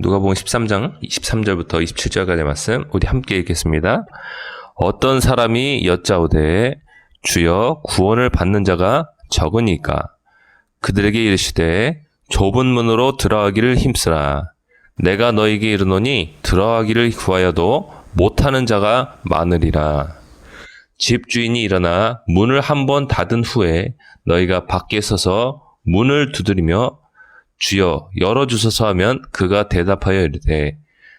누가복음 13장 23절부터 27절까지의 말씀 우리 함께 읽겠습니다. 어떤 사람이 여짜오되 주여 구원을 받는 자가 적으니까 그들에게 이르시되 좁은 문으로 들어가기를 힘쓰라. 내가 너에게 이르노니 들어가기를 구하여도 못하는 자가 많으리라. 집주인이 일어나 문을 한번 닫은 후에 너희가 밖에 서서 문을 두드리며 주여 열어주소서 하면 그가 대답하여 이르되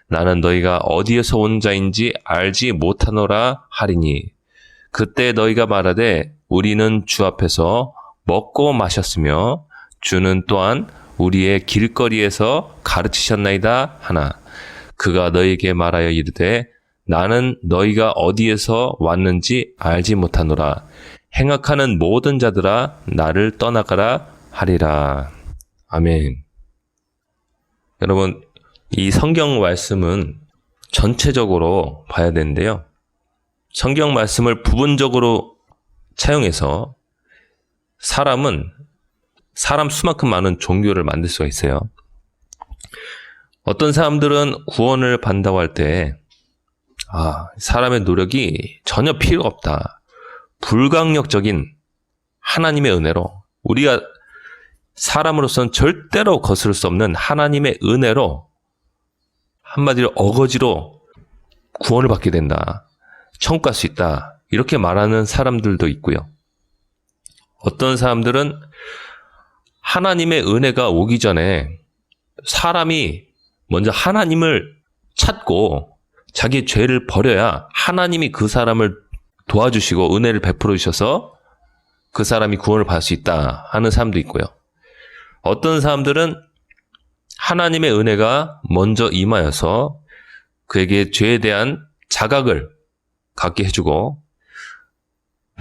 나는 너희가 어디에서 온 자인지 알지 못하노라 하리니 그때 너희가 말하되 우리는 주 앞에서 먹고 마셨으며 주는 또한 우리의 길거리에서 가르치셨나이다 하나 그가 너희에게 말하여 이르되 나는 너희가 어디에서 왔는지 알지 못하노라. 행악하는 모든 자들아 나를 떠나가라 하리라. 아멘. 여러분, 이 성경 말씀은 전체적으로 봐야 되는데요. 성경 말씀을 부분적으로 차용해서 사람은 사람 수만큼 많은 종교를 만들 수가 있어요. 어떤 사람들은 구원을 받는다고 할 때 사람의 노력이 전혀 필요 없다. 불강력적인 하나님의 은혜로 우리가 사람으로서는 절대로 거스를 수 없는 하나님의 은혜로 한마디로 어거지로 구원을 받게 된다. 천국 갈 수 있다. 이렇게 말하는 사람들도 있고요. 어떤 사람들은 하나님의 은혜가 오기 전에 사람이 먼저 하나님을 찾고 자기의 죄를 버려야 하나님이 그 사람을 도와주시고 은혜를 베풀어 주셔서 그 사람이 구원을 받을 수 있다 하는 사람도 있고요. 어떤 사람들은 하나님의 은혜가 먼저 임하여서 그에게 죄에 대한 자각을 갖게 해주고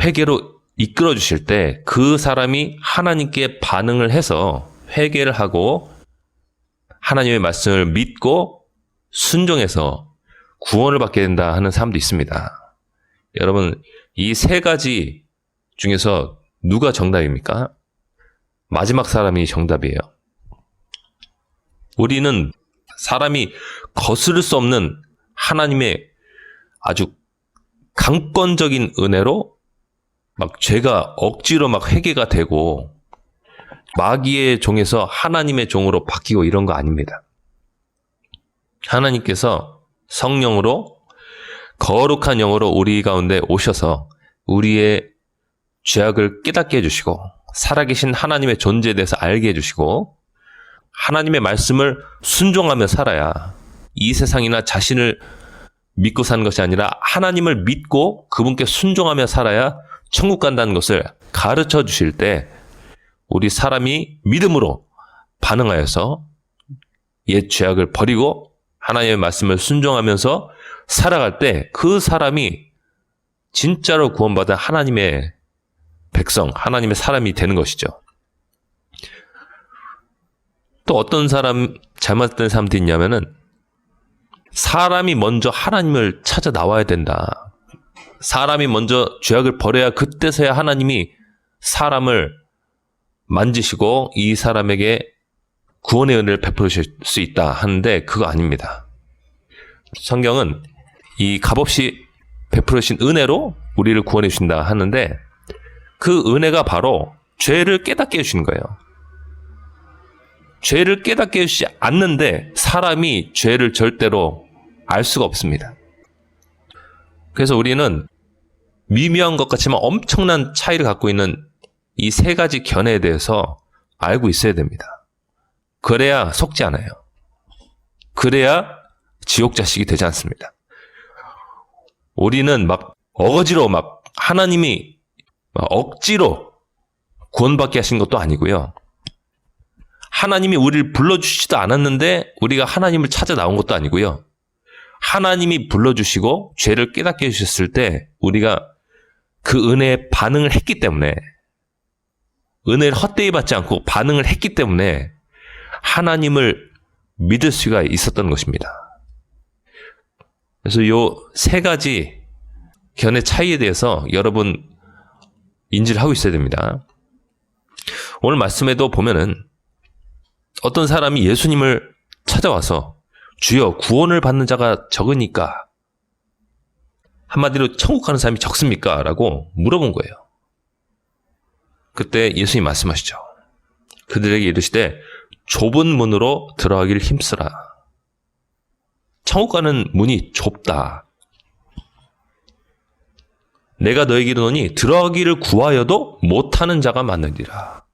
회개로 이끌어 주실 때 그 사람이 하나님께 반응을 해서 회개를 하고 하나님의 말씀을 믿고 순종해서 구원을 받게 된다 하는 사람도 있습니다. 여러분, 이 세 가지 중에서 누가 정답입니까? 마지막 사람이 정답이에요. 우리는 사람이 거스를 수 없는 하나님의 아주 강권적인 은혜로 막 죄가 억지로 막 회개가 되고 마귀의 종에서 하나님의 종으로 바뀌고 이런 거 아닙니다. 하나님께서 성령으로 거룩한 영으로 우리 가운데 오셔서 우리의 죄악을 깨닫게 해주시고 살아계신 하나님의 존재에 대해서 알게 해주시고 하나님의 말씀을 순종하며 살아야 이 세상이나 자신을 믿고 사는 것이 아니라 하나님을 믿고 그분께 순종하며 살아야 천국 간다는 것을 가르쳐 주실 때 우리 사람이 믿음으로 반응하여서 옛 죄악을 버리고 하나님의 말씀을 순종하면서 살아갈 때 그 사람이 진짜로 구원받은 하나님의 백성, 하나님의 사람이 되는 것이죠. 또 어떤 사람, 잘못된 사람도 있냐면은 사람이 먼저 하나님을 찾아 나와야 된다. 사람이 먼저 죄악을 버려야 그때서야 하나님이 사람을 만지시고 이 사람에게 구원의 은혜를 베푸실 수 있다 하는데 그거 아닙니다. 성경은 이 값없이 베푸신 은혜로 우리를 구원해 주신다 하는데 그 은혜가 바로 죄를 깨닫게 해주시는 거예요. 죄를 깨닫게 해주시지 않는데 사람이 죄를 절대로 알 수가 없습니다. 그래서 우리는 미묘한 것 같지만 엄청난 차이를 갖고 있는 이 세 가지 견해에 대해서 알고 있어야 됩니다. 그래야 속지 않아요. 그래야 지옥 자식이 되지 않습니다. 우리는 막 어거지로 막 하나님이 억지로 구원받게 하신 것도 아니고요. 하나님이 우리를 불러주시지도 않았는데 우리가 하나님을 찾아 나온 것도 아니고요. 하나님이 불러주시고 죄를 깨닫게 해주셨을 때 우리가 그 은혜에 반응을 했기 때문에 은혜를 헛되이 받지 않고 반응을 했기 때문에 하나님을 믿을 수가 있었던 것입니다. 그래서 요 세 가지 견해 차이에 대해서 여러분 인지를 하고 있어야 됩니다. 오늘 말씀에도 보면은 어떤 사람이 예수님을 찾아와서 주여 구원을 받는 자가 적으니까 한마디로 천국 가는 사람이 적습니까? 라고 물어본 거예요. 그때 예수님이 말씀하시죠. 그들에게 이르시되 좁은 문으로 들어가기를 힘쓰라. 천국 가는 문이 좁다. 내가 너에게 이르노니 들어가기를 구하여도 못하는 자가 많으리라.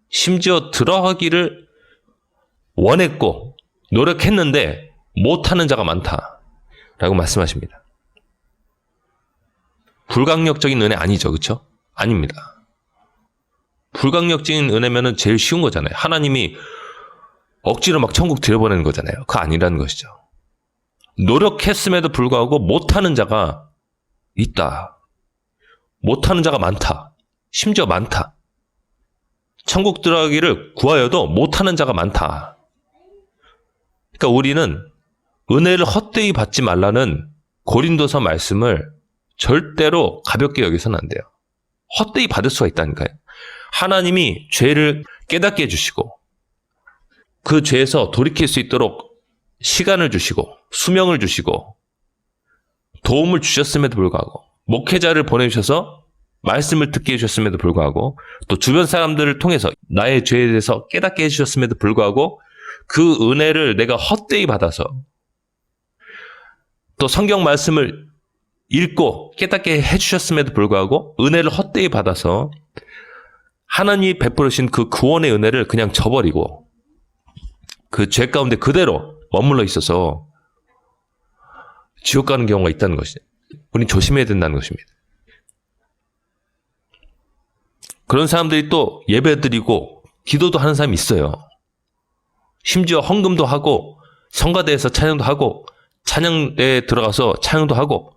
심지어 들어가기를 원했고 노력했는데 못하는 자가 많다. 라고 말씀하십니다. 불강력적인 은혜 아니죠. 그렇죠? 아닙니다. 불강력적인 은혜면은 제일 쉬운 거잖아요. 하나님이 억지로 막 천국 들여보내는 거잖아요. 그거 아니라는 것이죠. 노력했음에도 불구하고 못하는 자가 있다. 못하는 자가 많다. 심지어 많다. 천국 들어가기를 구하여도 못하는 자가 많다. 그러니까 우리는 은혜를 헛되이 받지 말라는 고린도서 말씀을 절대로 가볍게 여기서는 안 돼요. 헛되이 받을 수가 있다니까요. 하나님이 죄를 깨닫게 해주시고 그 죄에서 돌이킬 수 있도록 시간을 주시고 수명을 주시고 도움을 주셨음에도 불구하고 목회자를 보내주셔서 말씀을 듣게 해주셨음에도 불구하고 또 주변 사람들을 통해서 나의 죄에 대해서 깨닫게 해주셨음에도 불구하고 그 은혜를 내가 헛되이 받아서 또 성경 말씀을 읽고 깨닫게 해주셨음에도 불구하고 은혜를 헛되이 받아서 하나님이 베풀으신 그 구원의 은혜를 그냥 저버리고 그 죄 가운데 그대로 머물러 있어서 지옥 가는 경우가 있다는 것이죠. 우린 조심해야 된다는 것입니다. 그런 사람들이 또 예배드리고 기도도 하는 사람이 있어요. 심지어 헌금도 하고 성가대에서 찬양도 하고 찬양대에 들어가서 찬양도 하고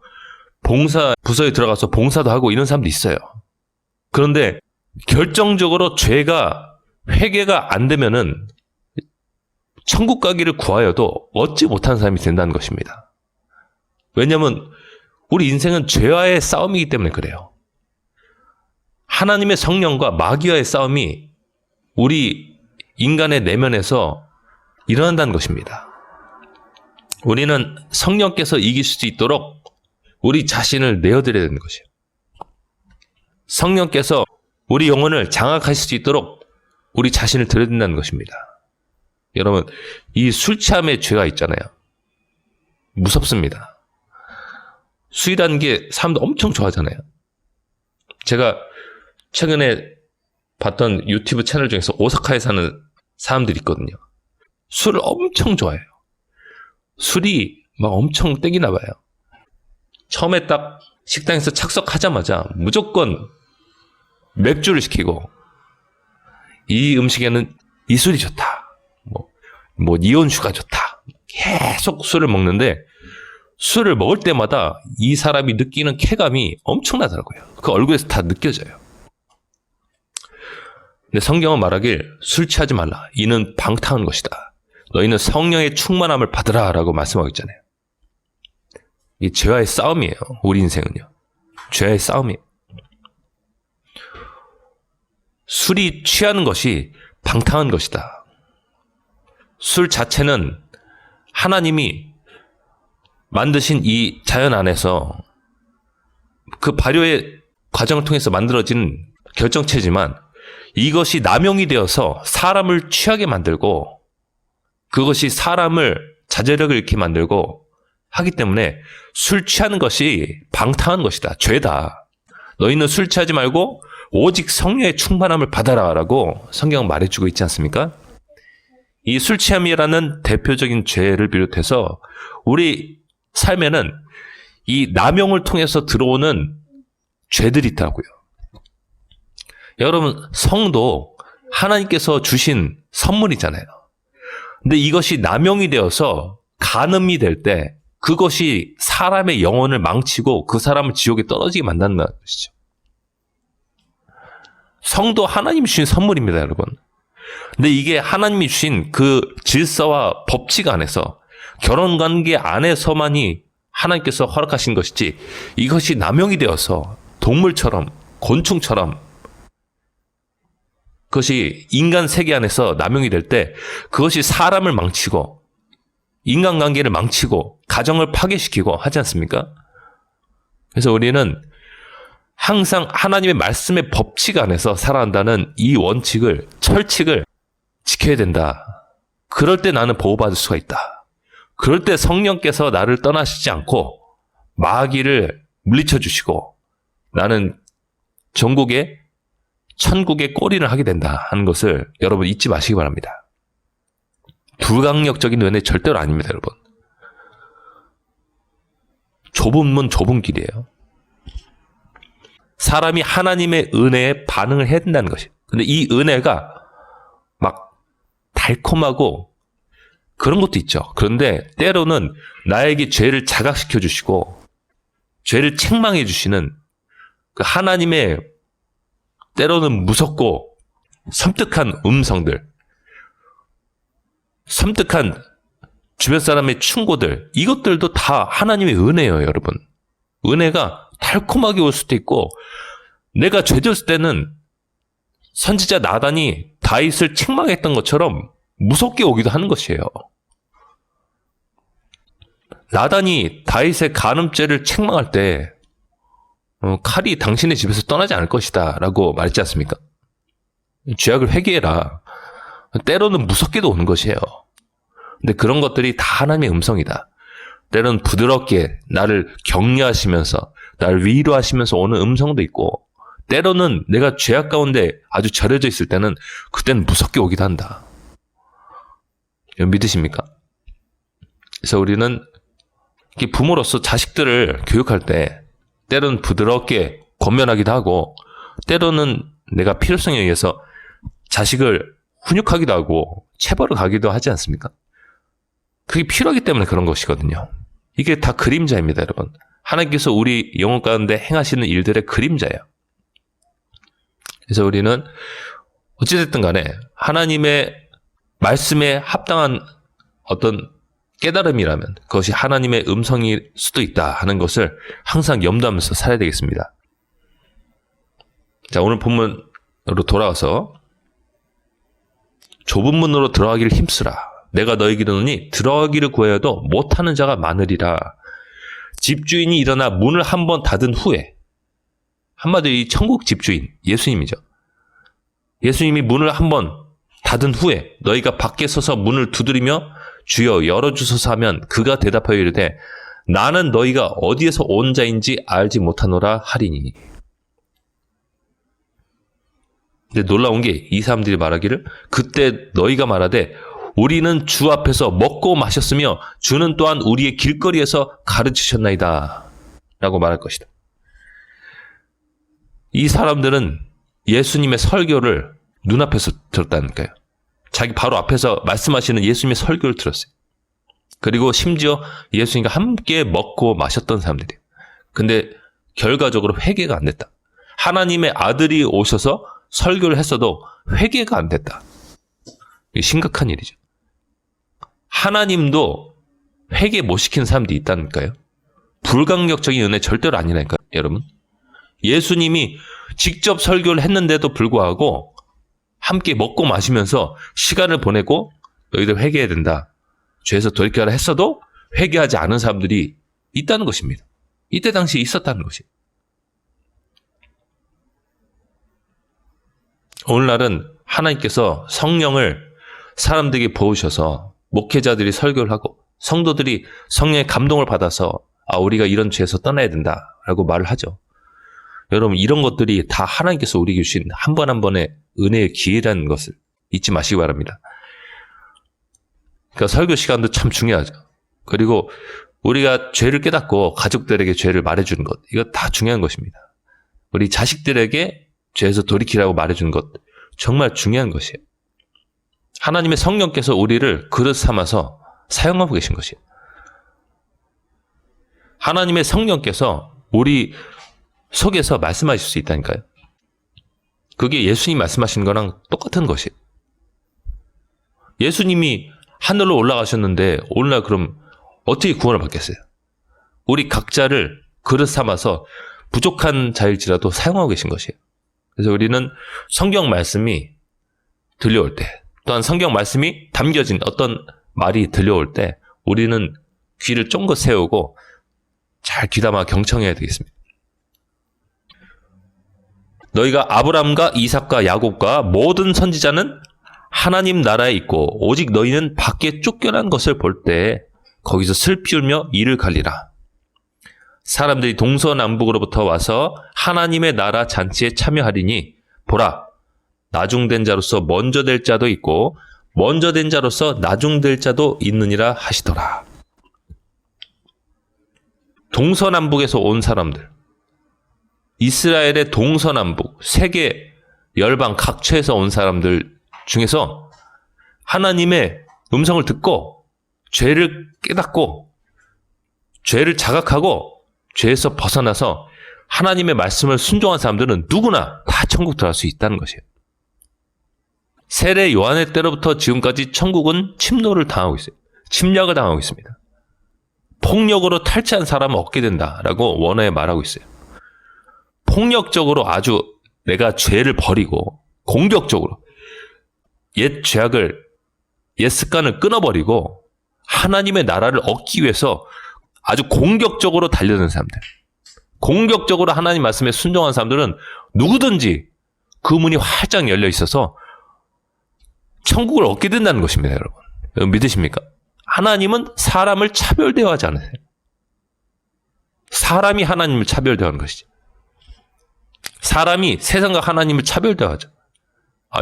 봉사 부서에 들어가서 봉사도 하고 이런 사람도 있어요. 그런데 결정적으로 죄가 회개가 안 되면은 천국 가기를 구하여도 얻지 못하는 사람이 된다는 것입니다. 왜냐하면 우리 인생은 죄와의 싸움이기 때문에 그래요. 하나님의 성령과 마귀와의 싸움이 우리 인간의 내면에서 일어난다는 것입니다. 우리는 성령께서 이길 수 있도록 우리 자신을 내어드려야 되는 것이에요. 성령께서 우리 영혼을 장악하실 수 있도록 우리 자신을 드려야 된다는 것입니다. 여러분, 이 술 취함의 죄가 있잖아요. 무섭습니다. 술이라는 게 사람들 엄청 좋아하잖아요. 제가 최근에 봤던 유튜브 채널 중에서 오사카에 사는 사람들이 있거든요. 술을 엄청 좋아해요. 술이 막 엄청 땡기나 봐요. 처음에 딱 식당에서 착석하자마자 무조건 맥주를 시키고 이 음식에는 이 술이 좋다. 뭐 이온수가 좋다. 계속 술을 먹는데 술을 먹을 때마다 이 사람이 느끼는 쾌감이 엄청나더라고요. 그 얼굴에서 다 느껴져요. 근데 성경은 말하길 술 취하지 말라. 이는 방탕한 것이다. 너희는 성령의 충만함을 받으라 라고 말씀하고 있잖아요. 이 죄와의 싸움이에요. 우리 인생은요. 죄와의 싸움이에요. 술이 취하는 것이 방탕한 것이다. 술 자체는 하나님이 만드신 이 자연 안에서 그 발효의 과정을 통해서 만들어진 결정체지만 이것이 남용이 되어서 사람을 취하게 만들고 그것이 사람을 자제력을 잃게 만들고 하기 때문에 술 취하는 것이 방탕한 것이다. 죄다. 너희는 술 취하지 말고 오직 성령의 충만함을 받아라 라고 성경은 말해주고 있지 않습니까? 이 술 취함이라는 대표적인 죄를 비롯해서 우리 삶에는 이 남용을 통해서 들어오는 죄들이 있다고요. 여러분, 성도 하나님께서 주신 선물이잖아요. 근데 이것이 남용이 되어서 간음이 될 때 그것이 사람의 영혼을 망치고 그 사람을 지옥에 떨어지게 만든다는 것이죠. 성도 하나님이 주신 선물입니다, 여러분. 근데 이게 하나님이 주신 그 질서와 법칙 안에서 결혼관계 안에서만이 하나님께서 허락하신 것이지 이것이 남용이 되어서 동물처럼 곤충처럼 그것이 인간 세계 안에서 남용이 될 때 그것이 사람을 망치고 인간관계를 망치고 가정을 파괴시키고 하지 않습니까? 그래서 우리는 항상 하나님의 말씀의 법칙 안에서 살아간다는 이 원칙을, 철칙을 지켜야 된다. 그럴 때 나는 보호받을 수가 있다. 그럴 때 성령께서 나를 떠나시지 않고 마귀를 물리쳐 주시고 나는 전국의 천국의 꼬리를 하게 된다 하는 것을 여러분 잊지 마시기 바랍니다. 불강력적인 은혜 절대로 아닙니다, 여러분. 좁은 문 좁은 길이에요. 사람이 하나님의 은혜에 반응을 해야 된다는 것이에요. 근데 이 은혜가 막 달콤하고 그런 것도 있죠. 그런데 때로는 나에게 죄를 자각시켜 주시고 죄를 책망해 주시는 그 하나님의 때로는 무섭고 섬뜩한 음성들, 섬뜩한 주변 사람의 충고들, 이것들도 다 하나님의 은혜예요, 여러분. 은혜가 달콤하게 올 수도 있고, 내가 죄졌을 때는 선지자 나단이 다윗을 책망했던 것처럼 무섭게 오기도 하는 것이에요. 나단이 다윗의 간음죄를 책망할 때 칼이 당신의 집에서 떠나지 않을 것이다 라고 말했지 않습니까? 죄악을 회개해라. 때로는 무섭게도 오는 것이에요. 근데 그런 것들이 다 하나님의 음성이다. 때로는 부드럽게 나를 격려하시면서 나를 위로하시면서 오는 음성도 있고, 때로는 내가 죄악 가운데 아주 절여져 있을 때는 그때는 무섭게 오기도 한다. 믿으십니까? 그래서 우리는 부모로서 자식들을 교육할 때 때로는 부드럽게 권면하기도 하고, 때로는 내가 필요성에 의해서 자식을 훈육하기도 하고 체벌을 가기도 하지 않습니까? 그게 필요하기 때문에 그런 것이거든요. 이게 다 그림자입니다, 여러분. 하나님께서 우리 영혼 가운데 행하시는 일들의 그림자예요. 그래서 우리는 어찌됐든 간에 하나님의 말씀에 합당한 어떤 깨달음이라면 그것이 하나님의 음성일 수도 있다 하는 것을 항상 염두하면서 살아야 되겠습니다. 자, 오늘 본문으로 돌아와서 좁은 문으로 들어가기를 힘쓰라. 내가 너에게 이르노니 들어가기를 구하여도 못하는 자가 많으리라. 집주인이 일어나 문을 한번 닫은 후에, 한마디로 이 천국 집주인 예수님이죠. 예수님이 문을 한번 닫은 후에 너희가 밖에 서서 문을 두드리며 주여 열어주소서 하면 그가 대답하여 이르되 나는 너희가 어디에서 온 자인지 알지 못하노라 하리니. 근데 놀라운 게 이 사람들이 말하기를 그때 너희가 말하되 우리는 주 앞에서 먹고 마셨으며 주는 또한 우리의 길거리에서 가르치셨나이다 라고 말할 것이다. 이 사람들은 예수님의 설교를 눈앞에서 들었다니까요. 자기 바로 앞에서 말씀하시는 예수님의 설교를 들었어요. 그리고 심지어 예수님과 함께 먹고 마셨던 사람들이에요. 근데 결과적으로 회개가 안 됐다. 하나님의 아들이 오셔서 설교를 했어도 회개가 안 됐다. 이게 심각한 일이죠. 하나님도 회개 못 시키는 사람들이 있다니까요. 불강력적인 은혜 절대로 아니라니까요, 여러분. 예수님이 직접 설교를 했는데도 불구하고 함께 먹고 마시면서 시간을 보내고 너희들 회개해야 된다. 죄에서 돌이켜라 했어도 회개하지 않은 사람들이 있다는 것입니다. 이때 당시에 있었다는 것이에요. 오늘날은 하나님께서 성령을 사람들에게 부으셔서 목회자들이 설교를 하고 성도들이 성령의 감동을 받아서 우리가 이런 죄에서 떠나야 된다라고 말을 하죠. 여러분, 이런 것들이 다 하나님께서 우리에게 주신 한 번 한 번의 은혜의 기회라는 것을 잊지 마시기 바랍니다. 그러니까 설교 시간도 참 중요하죠. 그리고 우리가 죄를 깨닫고 가족들에게 죄를 말해주는 것, 이거 다 중요한 것입니다. 우리 자식들에게 죄에서 돌이키라고 말해주는 것, 정말 중요한 것이에요. 하나님의 성령께서 우리를 그릇 삼아서 사용하고 계신 것이에요. 하나님의 성령께서 우리 속에서 말씀하실 수 있다니까요. 그게 예수님 말씀하신 거랑 똑같은 것이에요. 예수님이 하늘로 올라가셨는데 오늘날 그럼 어떻게 구원을 받겠어요? 우리 각자를 그릇 삼아서 부족한 자일지라도 사용하고 계신 것이에요. 그래서 우리는 성경 말씀이 들려올 때, 또한 성경 말씀이 담겨진 어떤 말이 들려올 때 우리는 귀를 쫑긋 세우고 잘 귀담아 경청해야 되겠습니다. 너희가 아브람과 이삭과 야곱과 모든 선지자는 하나님 나라에 있고 오직 너희는 밖에 쫓겨난 것을 볼 때 거기서 슬피 울며 이를 갈리라. 사람들이 동서남북으로부터 와서 하나님의 나라 잔치에 참여하리니 보라, 나중된 자로서 먼저 될 자도 있고 먼저 된 자로서 나중될 자도 있느니라 하시더라. 동서남북에서 온 사람들, 이스라엘의 동서남북, 세계 열방 각처에서 온 사람들 중에서 하나님의 음성을 듣고 죄를 깨닫고 죄를 자각하고 죄에서 벗어나서 하나님의 말씀을 순종한 사람들은 누구나 다 천국 들어갈 수 있다는 것이에요. 세례 요한의 때로부터 지금까지 천국은 침노를 당하고 있어요. 침략을 당하고 있습니다. 폭력으로 탈취한 사람은 얻게 된다라고 원어에 말하고 있어요. 폭력적으로 아주 내가 죄를 버리고 공격적으로 옛 죄악을, 옛 습관을 끊어버리고 하나님의 나라를 얻기 위해서 아주 공격적으로 달려드는 사람들, 공격적으로 하나님 말씀에 순종한 사람들은 누구든지 그 문이 활짝 열려 있어서 천국을 얻게 된다는 것입니다. 여러분 믿으십니까? 하나님은 사람을 차별대하지 않으세요. 사람이 하나님을 차별대하는 것이죠. 사람이 세상과 하나님을 차별대하죠.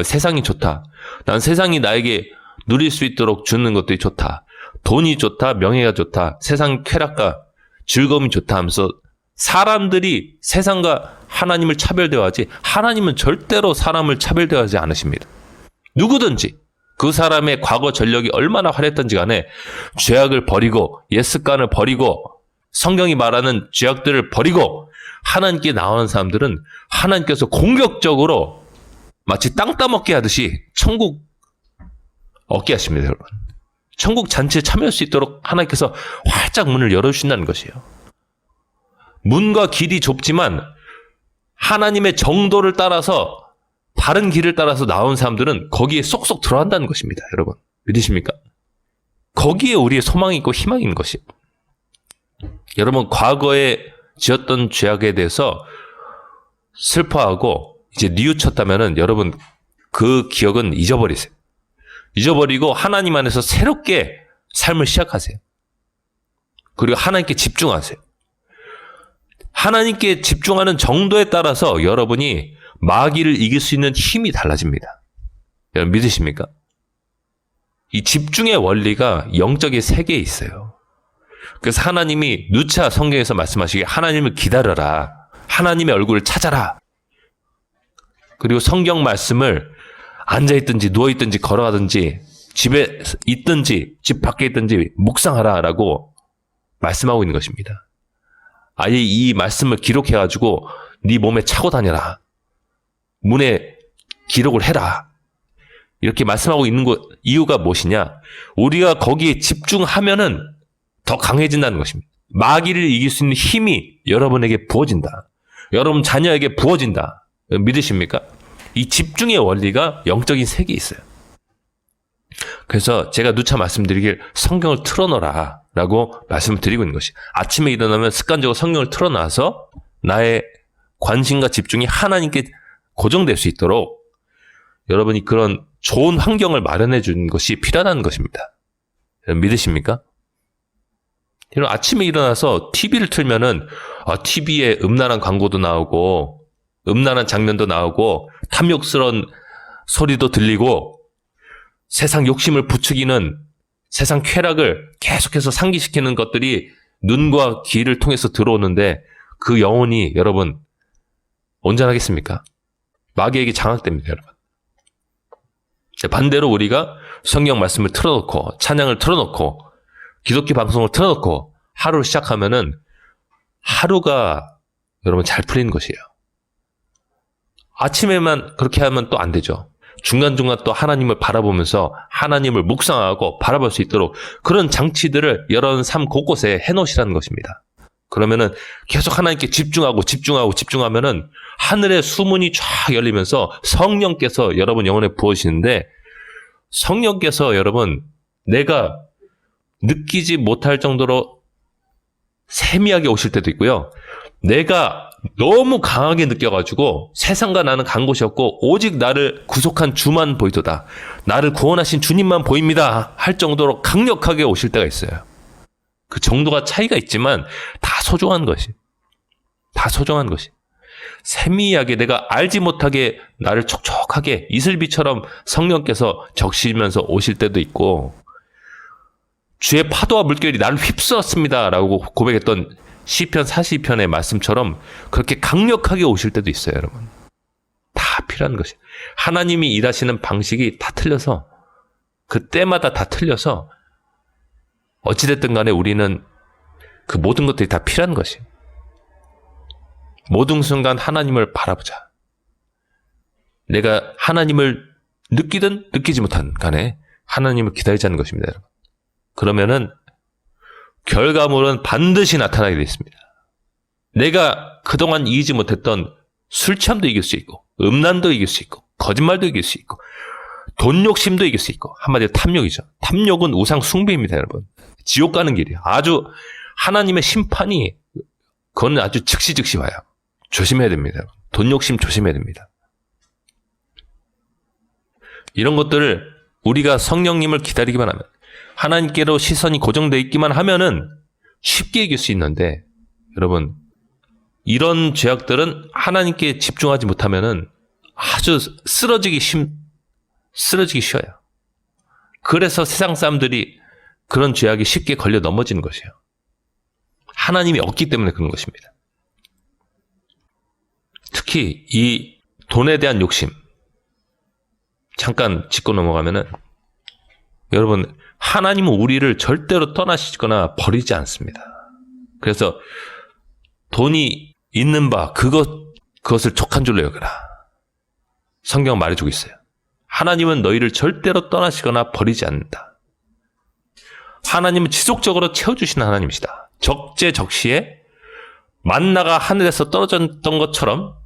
세상이 좋다. 난 세상이 나에게 누릴 수 있도록 주는 것들이 좋다. 돈이 좋다. 명예가 좋다. 세상 쾌락과 즐거움이 좋다 하면서 사람들이 세상과 하나님을 차별대하지 하나님은 절대로 사람을 차별대하지 않으십니다. 누구든지 그 사람의 과거 전력이 얼마나 화려했던지 간에 죄악을 버리고 옛 습관을 버리고 성경이 말하는 죄악들을 버리고 하나님께 나오는 사람들은 하나님께서 공격적으로 마치 땅 따먹게 하듯이 천국 얻게 하십니다. 여러분. 천국 잔치에 참여할 수 있도록 하나님께서 활짝 문을 열어주신다는 것이에요. 문과 길이 좁지만 하나님의 정도를 따라서 다른 길을 따라서 나온 사람들은 거기에 쏙쏙 들어간다는 것입니다. 여러분 믿으십니까? 거기에 우리의 소망이 있고 희망이 있는 것이에요. 여러분 과거에 지었던 죄악에 대해서 슬퍼하고 이제 뉘우쳤다면은 여러분 그 기억은 잊어버리세요. 잊어버리고 하나님 안에서 새롭게 삶을 시작하세요. 그리고 하나님께 집중하세요. 하나님께 집중하는 정도에 따라서 여러분이 마귀를 이길 수 있는 힘이 달라집니다. 여러분 믿으십니까? 이 집중의 원리가 영적인 세계에 있어요. 그래서 하나님이 누차 성경에서 말씀하시기에 하나님을 기다려라. 하나님의 얼굴을 찾아라. 그리고 성경 말씀을 앉아있든지 누워있든지 걸어가든지 집에 있든지 집 밖에 있든지 묵상하라 라고 말씀하고 있는 것입니다. 아예 이 말씀을 기록해가지고 네 몸에 차고 다녀라. 문에 기록을 해라. 이렇게 말씀하고 있는 이유가 무엇이냐? 우리가 거기에 집중하면은 더 강해진다는 것입니다. 마귀를 이길 수 있는 힘이 여러분에게 부어진다. 여러분 자녀에게 부어진다. 믿으십니까? 이 집중의 원리가 영적인 세계에 있어요. 그래서 제가 누차 말씀드리길 성경을 틀어놓으라 라고 말씀을 드리고 있는 것이 아침에 일어나면 습관적으로 성경을 틀어놔서 나의 관심과 집중이 하나님께 고정될 수 있도록 여러분이 그런 좋은 환경을 마련해 주는 것이 필요하다는 것입니다. 믿으십니까? 아침에 일어나서 TV를 틀면은 TV에 음란한 광고도 나오고 음란한 장면도 나오고 탐욕스러운 소리도 들리고 세상 욕심을 부추기는 세상 쾌락을 계속해서 상기시키는 것들이 눈과 귀를 통해서 들어오는데 그 영혼이 여러분 온전하겠습니까? 마귀에게 장악됩니다. 여러분. 반대로 우리가 성경 말씀을 틀어놓고 찬양을 틀어놓고 기독교 방송을 틀어놓고 하루를 시작하면은 하루가 여러분 잘 풀리는 것이에요. 아침에만 그렇게 하면 또 안 되죠. 중간중간 또 하나님을 바라보면서 하나님을 묵상하고 바라볼 수 있도록 그런 장치들을 여러분 삶 곳곳에 해놓으시라는 것입니다. 그러면은 계속 하나님께 집중하면은 하늘의 수문이 쫙 열리면서 성령께서 여러분 영혼에 부어지는데 성령께서 여러분 내가 느끼지 못할 정도로 세미하게 오실 때도 있고요. 내가 너무 강하게 느껴가지고 세상과 나는 간 곳이 없고 오직 나를 구속한 주만 보이도다. 나를 구원하신 주님만 보입니다. 할 정도로 강력하게 오실 때가 있어요. 그 정도가 차이가 있지만 다 소중한 것이. 다 소중한 것이. 세미하게 내가 알지 못하게 나를 촉촉하게 이슬비처럼 성령께서 적시면서 오실 때도 있고, 주의 파도와 물결이 나를 휩쓸었습니다 라고 고백했던 시편 42편의 말씀처럼 그렇게 강력하게 오실 때도 있어요. 여러분, 다 필요한 것이. 하나님이 일하시는 방식이 다 틀려서, 그때마다 다 틀려서 어찌됐든 간에 우리는 그 모든 것들이 다 필요한 것이. 모든 순간 하나님을 바라보자. 내가 하나님을 느끼든 느끼지 못한 간에 하나님을 기다리자는 것입니다. 여러분. 그러면은 결과물은 반드시 나타나게 되어 있습니다. 내가 그동안 이기지 못했던 술 취함도 이길 수 있고, 음란도 이길 수 있고, 거짓말도 이길 수 있고, 돈 욕심도 이길 수 있고, 한마디로 탐욕이죠. 탐욕은 우상 숭배입니다. 여러분. 지옥 가는 길이에요. 아주 하나님의 심판이 그건 아주 즉시 와요. 조심해야 됩니다. 돈 욕심 조심해야 됩니다. 이런 것들을 우리가 성령님을 기다리기만 하면, 하나님께로 시선이 고정되어 있기만 하면은 쉽게 이길 수 있는데, 여러분, 이런 죄악들은 하나님께 집중하지 못하면은 아주 쓰러지기 쉬워요. 그래서 세상 사람들이 그런 죄악이 쉽게 걸려 넘어지는 것이에요. 하나님이 없기 때문에 그런 것입니다. 특히 이 돈에 대한 욕심, 잠깐 짚고 넘어가면은, 여러분, 하나님은 우리를 절대로 떠나시거나 버리지 않습니다. 그래서 돈이 있는 바 그것을 족한 줄로 여겨라. 성경 말해주고 있어요. 하나님은 너희를 절대로 떠나시거나 버리지 않는다. 하나님은 지속적으로 채워주시는 하나님이시다. 적재적시에 만나가 하늘에서 떨어졌던 것처럼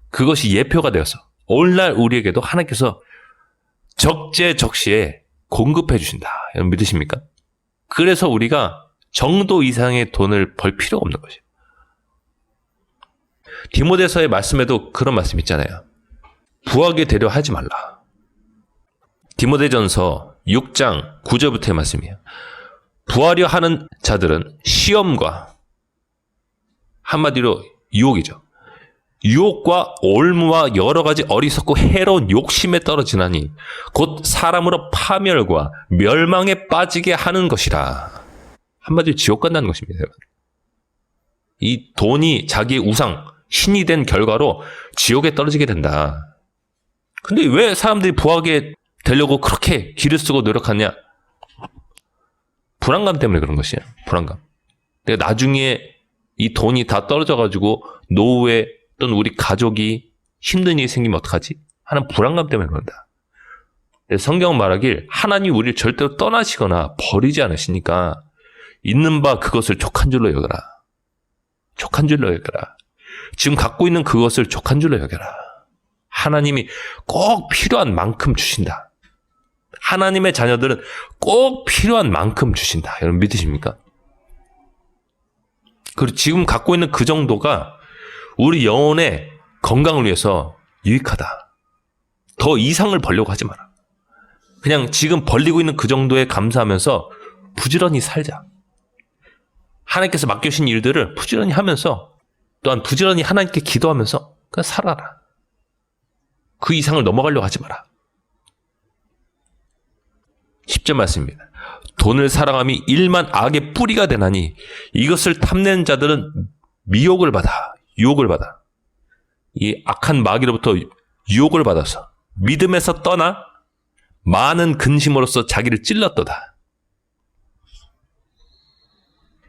그것이 예표가 되어서 오늘날 우리에게도 하나님께서 적재적시에 공급해 주신다. 여러분 믿으십니까? 그래서 우리가 정도 이상의 돈을 벌 필요가 없는 것이에요. 디모데서의 말씀에도 그런 말씀 있잖아요. 부하게 되려 하지 말라. 디모데전서 6장 9절부터의 말씀이에요. 부하려 하는 자들은 시험과, 한마디로 유혹이죠. 유혹과 올무와 여러 가지 어리석고 해로운 욕심에 떨어지나니 곧 사람으로 파멸과 멸망에 빠지게 하는 것이라. 한마디로 지옥 간다는 것입니다. 이 돈이 자기의 우상, 신이 된 결과로 지옥에 떨어지게 된다. 근데 왜 사람들이 부하게 되려고 그렇게 기를 쓰고 노력하냐? 불안감 때문에 그런 것이에요. 불안감. 내가 나중에 이 돈이 다 떨어져가지고 노후에 어떤 우리 가족이 힘든 일이 생기면 어떡하지? 하는 불안감 때문에 그런다. 성경 말하길 하나님이 우리를 절대로 떠나시거나 버리지 않으시니까 있는 바 그것을 족한 줄로 여겨라. 족한 줄로 여겨라. 지금 갖고 있는 그것을 족한 줄로 여겨라. 하나님이 꼭 필요한 만큼 주신다. 하나님의 자녀들은 꼭 필요한 만큼 주신다. 여러분 믿으십니까? 그리고 지금 갖고 있는 그 정도가 우리 영혼의 건강을 위해서 유익하다. 더 이상을 벌려고 하지 마라. 그냥 지금 벌리고 있는 그 정도에 감사하면서 부지런히 살자. 하나님께서 맡겨주신 일들을 부지런히 하면서, 또한 부지런히 하나님께 기도하면서 그냥 살아라. 그 이상을 넘어가려고 하지 마라. 10절 말씀입니다. 돈을 사랑함이 일만 악의 뿌리가 되나니 이것을 탐내는 자들은 미혹을 받아, 유혹을 받아. 이 악한 마귀로부터 유혹을 받아서 믿음에서 떠나 많은 근심으로써 자기를 찔렀도다.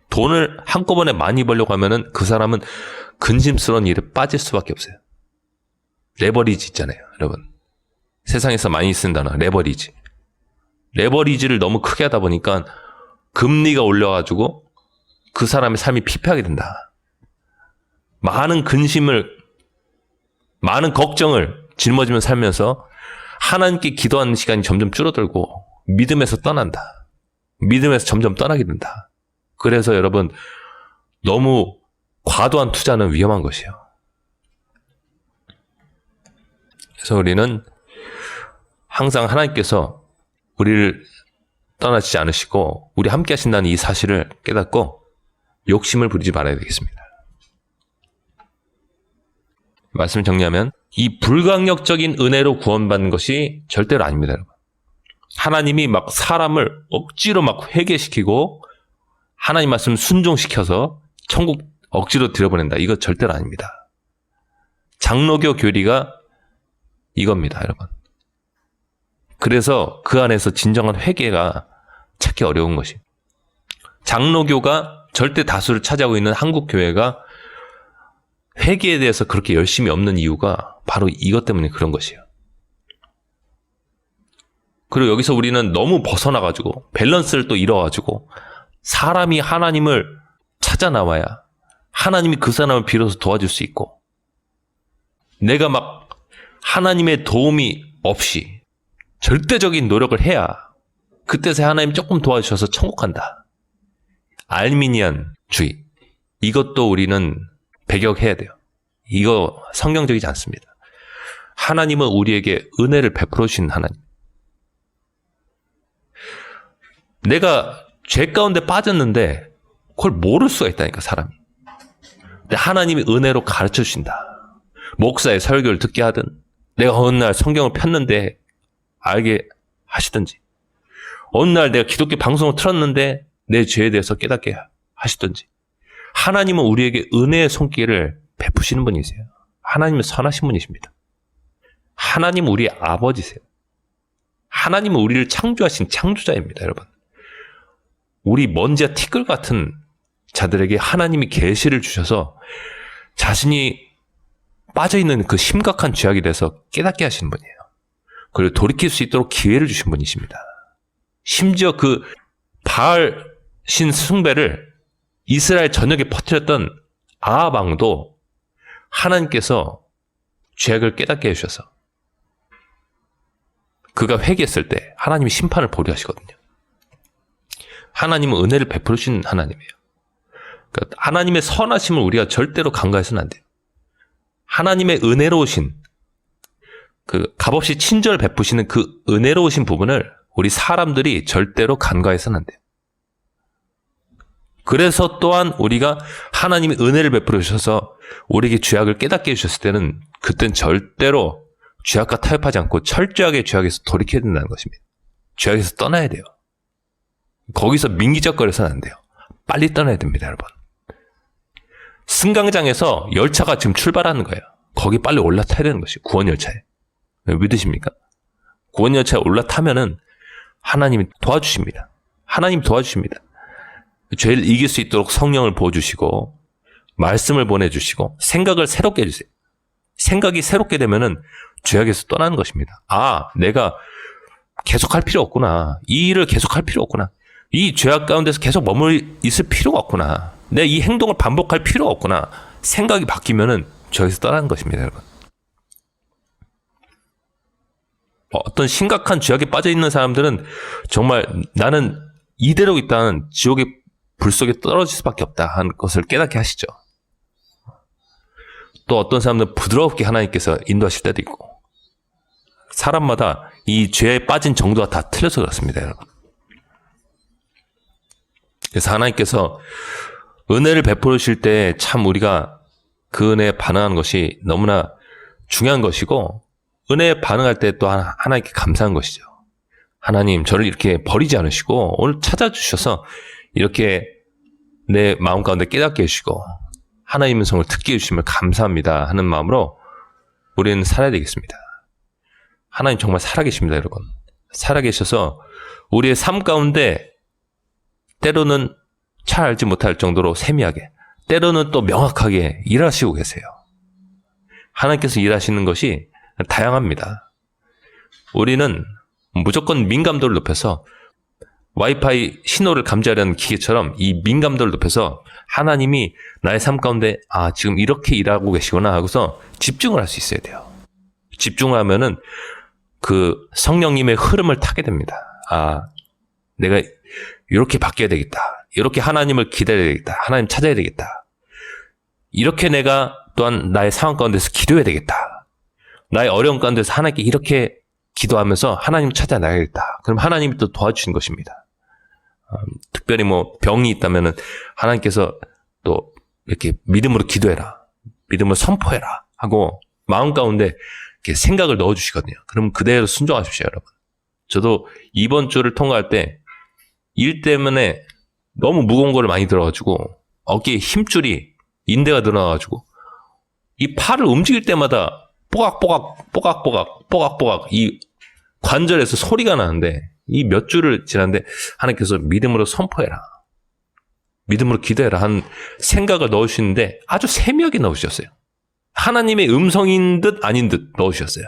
돈을 한꺼번에 많이 벌려고 하면은 그 사람은 근심스러운 일에 빠질 수밖에 없어요. 레버리지 있잖아요, 여러분. 세상에서 많이 쓰는 단어, 레버리지. 레버리지를 너무 크게 하다 보니까 금리가 올려가지고 그 사람의 삶이 피폐하게 된다. 많은 근심을, 많은 걱정을 짊어지며 살면서 하나님께 기도하는 시간이 점점 줄어들고 믿음에서 떠난다. 믿음에서 점점 떠나게 된다. 그래서 여러분, 너무 과도한 투자는 위험한 것이에요. 그래서 우리는 항상 하나님께서 우리를 떠나지 않으시고 우리 함께 하신다는 이 사실을 깨닫고 욕심을 부리지 말아야 되겠습니다. 말씀 정리하면 이 불강력적인 은혜로 구원받는 것이 절대로 아닙니다, 여러분. 하나님이 막 사람을 억지로 막 회개시키고 하나님 말씀 순종시켜서 천국 억지로 들여보낸다. 이거 절대로 아닙니다. 장로교 교리가 이겁니다, 여러분. 그래서 그 안에서 진정한 회개가 찾기 어려운 것이. 장로교가 절대 다수를 차지하고 있는 한국 교회가 회개에 대해서 그렇게 열심히 없는 이유가 바로 이것 때문에 그런 것이에요. 그리고 여기서 우리는 너무 벗어나가지고 밸런스를 또 잃어가지고 사람이 하나님을 찾아 나와야 하나님이 그 사람을 비로소 도와줄 수 있고 내가 막 하나님의 도움이 없이 절대적인 노력을 해야 그때서야 하나님 조금 도와주셔서 천국 간다. 알미니안주의. 이것도 우리는 배격해야 돼요. 이거 성경적이지 않습니다. 하나님은 우리에게 은혜를 베풀어 주신 하나님. 내가 죄 가운데 빠졌는데 그걸 모를 수가 있다니까, 사람이. 근데 하나님이 은혜로 가르쳐 주신다. 목사의 설교를 듣게 하든 내가 어느 날 성경을 폈는데 알게 하시든지 어느 날 내가 기독교 방송을 틀었는데 내 죄에 대해서 깨닫게 하시든지 하나님은 우리에게 은혜의 손길을 베푸시는 분이세요. 하나님은 선하신 분이십니다. 하나님은 우리의 아버지세요. 하나님은 우리를 창조하신 창조자입니다, 여러분. 우리 먼지와 티끌 같은 자들에게 하나님이 계시를 주셔서 자신이 빠져있는 그 심각한 죄악에 대해서 깨닫게 하시는 분이에요. 그리고 돌이킬 수 있도록 기회를 주신 분이십니다. 심지어 그 바알 신 숭배를 이스라엘 전역에 퍼뜨렸던 아합 왕도 하나님께서 죄악을 깨닫게 해주셔서 그가 회개했을 때 하나님이 심판을 보류하시거든요. 하나님은 은혜를 베푸신 하나님이에요. 그러니까 하나님의 선하심을 우리가 절대로 간과해서는 안 돼요. 하나님의 은혜로우신 그 값없이 친절을 베푸시는 그 은혜로우신 부분을 우리 사람들이 절대로 간과해서는 안 돼요. 그래서 또한 우리가 하나님이 은혜를 베풀어 주셔서 우리에게 죄악을 깨닫게 해주셨을 때는 그땐 절대로 죄악과 타협하지 않고 철저하게 죄악에서 돌이켜야 된다는 것입니다. 죄악에서 떠나야 돼요. 거기서 민기적거려서는 안 돼요. 빨리 떠나야 됩니다, 여러분. 승강장에서 열차가 지금 출발하는 거예요. 거기 빨리 올라타야 되는 것이에요. 구원열차에. 믿으십니까? 구원열차에 올라타면은 하나님이 도와주십니다. 하나님 도와주십니다. 죄를 이길 수 있도록 성령을 부어주시고 말씀을 보내주시고 생각을 새롭게 해주세요. 생각이 새롭게 되면은 죄악에서 떠나는 것입니다. 아, 내가 계속할 필요 없구나. 이 일을 계속할 필요 없구나. 이 죄악 가운데서 계속 머물러 있을 필요가 없구나. 내가 이 행동을 반복할 필요가 없구나. 생각이 바뀌면은 죄악에서 떠나는 것입니다, 여러분. 어떤 심각한 죄악에 빠져 있는 사람들은 정말 나는 이대로 있다는 지옥의 불 속에 떨어질 수밖에 없다 하는 것을 깨닫게 하시죠. 또 어떤 사람들은 부드럽게 하나님께서 인도하실 때도 있고 사람마다 이 죄에 빠진 정도가 다 틀려서 그렇습니다, 여러분. 그래서 하나님께서 은혜를 베풀으실 때 참 우리가 그 은혜에 반응하는 것이 너무나 중요한 것이고 은혜에 반응할 때 또 하나님께 감사한 것이죠. 하나님 저를 이렇게 버리지 않으시고 오늘 찾아주셔서 이렇게 내 마음 가운데 깨닫게 해주시고 하나님의 성을 듣게 해주심을 감사합니다 하는 마음으로 우리는 살아야 되겠습니다. 하나님 정말 살아계십니다, 여러분. 살아계셔서 우리의 삶 가운데 때로는 잘 알지 못할 정도로 세미하게 때로는 또 명확하게 일하시고 계세요. 하나님께서 일하시는 것이 다양합니다. 우리는 무조건 민감도를 높여서 와이파이 신호를 감지하려는 기계처럼 이 민감도를 높여서 하나님이 나의 삶 가운데 지금 이렇게 일하고 계시구나 하고서 집중을 할 수 있어야 돼요. 집중을 하면은 그 성령님의 흐름을 타게 됩니다. 내가 이렇게 바뀌어야 되겠다. 이렇게 하나님을 기다려야 되겠다. 하나님 찾아야 되겠다. 이렇게 내가 또한 나의 상황 가운데서 기도해야 되겠다. 나의 어려운 가운데서 하나님께 이렇게 기도하면서 하나님을 찾아 나가야겠다. 그럼 하나님이 또 도와주신 것입니다. 특별히 뭐 병이 있다면은 하나님께서 또 이렇게 믿음으로 기도해라. 믿음으로 선포해라. 하고 마음 가운데 이렇게 생각을 넣어주시거든요. 그럼 그대로 순종하십시오, 여러분. 저도 이번 주를 통과할 때 일 때문에 너무 무거운 거를 많이 들어가지고 어깨에 힘줄이 인대가 늘어나가지고 이 팔을 움직일 때마다 뽀각뽀각 이 관절에서 소리가 나는데 이 몇 주를 지났는데 하나님께서 믿음으로 선포해라. 믿음으로 기도해라 한 생각을 넣으시는데 아주 세밀하게 넣으셨어요. 하나님의 음성인 듯 아닌 듯 넣으셨어요.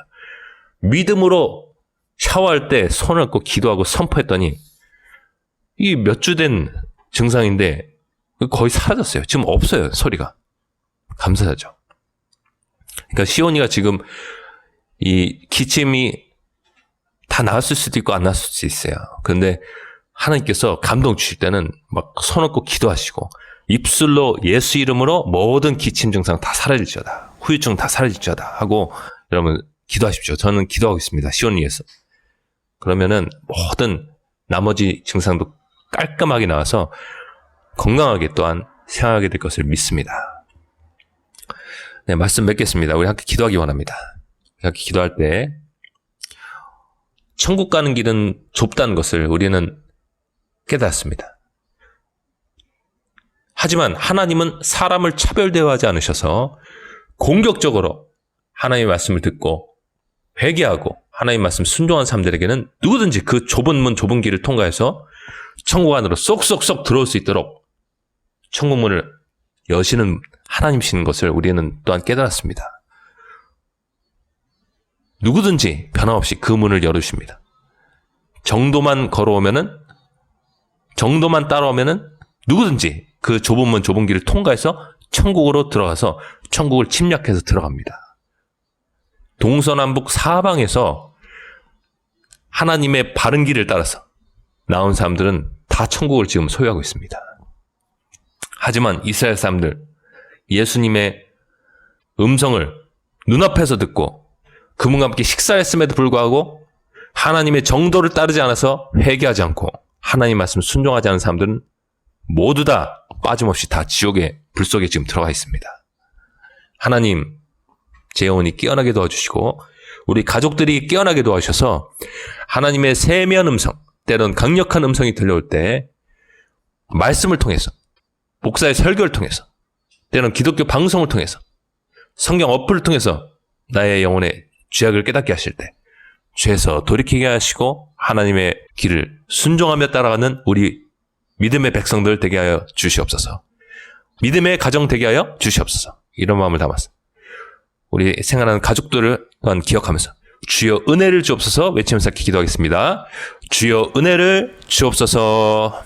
믿음으로 샤워할 때 손을 얹고 기도하고 선포했더니 이 몇 주 된 증상인데 거의 사라졌어요. 지금 없어요, 소리가. 감사하죠. 그러니까 시온이가 지금 이 기침이 다 나았을 수도 있고 안 나았을 수도 있어요. 그런데 하나님께서 감동 주실 때는 막 손 얹고 기도하시고 입술로 예수 이름으로 모든 기침 증상 다 사라질지어다. 후유증 다 사라질지어다 하고 여러분 기도하십시오. 저는 기도하고 있습니다. 시온을 위해서. 그러면은 모든 나머지 증상도 깔끔하게 나와서 건강하게 또한 생활하게 될 것을 믿습니다. 네, 말씀 맺겠습니다. 우리 함께 기도하기 원합니다. 함께 기도할 때 천국 가는 길은 좁다는 것을 우리는 깨닫습니다. 하지만 하나님은 사람을 차별 대우하지 않으셔서 공격적으로 하나님의 말씀을 듣고 회개하고 하나님의 말씀 순종한 사람들에게는 누구든지 그 좁은 문 좁은 길을 통과해서 천국 안으로 쏙쏙쏙 들어올 수 있도록 천국 문을 여시는 하나님이신 것을 우리는 또한 깨달았습니다. 누구든지 변함없이 그 문을 열어주십니다. 정도만 따라오면은 누구든지 그 좁은 문 좁은 길을 통과해서 천국으로 들어가서 천국을 침략해서 들어갑니다. 동서남북 사방에서 하나님의 바른 길을 따라서 나온 사람들은 다 천국을 지금 소유하고 있습니다. 하지만 이스라엘 사람들 예수님의 음성을 눈앞에서 듣고 그분과 함께 식사했음에도 불구하고 하나님의 정도를 따르지 않아서 회개하지 않고 하나님 말씀 순종하지 않은 사람들은 모두 다 빠짐없이 다 지옥의 불 속에 지금 들어가 있습니다. 하나님 제 영혼이 깨어나게 도와주시고 우리 가족들이 깨어나게 도와주셔서 하나님의 세미한 음성, 때론 강력한 음성이 들려올 때 말씀을 통해서 목사의 설교를 통해서 때론 기독교 방송을 통해서 성경 어플을 통해서 나의 영혼의 죄악을 깨닫게 하실 때 죄에서 돌이키게 하시고 하나님의 길을 순종하며 따라가는 우리 믿음의 백성들 되게 하여 주시옵소서. 믿음의 가정 되게 하여 주시옵소서. 이런 마음을 담아서 우리 생활하는 가족들을 또한 기억하면서 주여 은혜를 주옵소서 외치면서 기도하겠습니다. 주여 은혜를 주옵소서.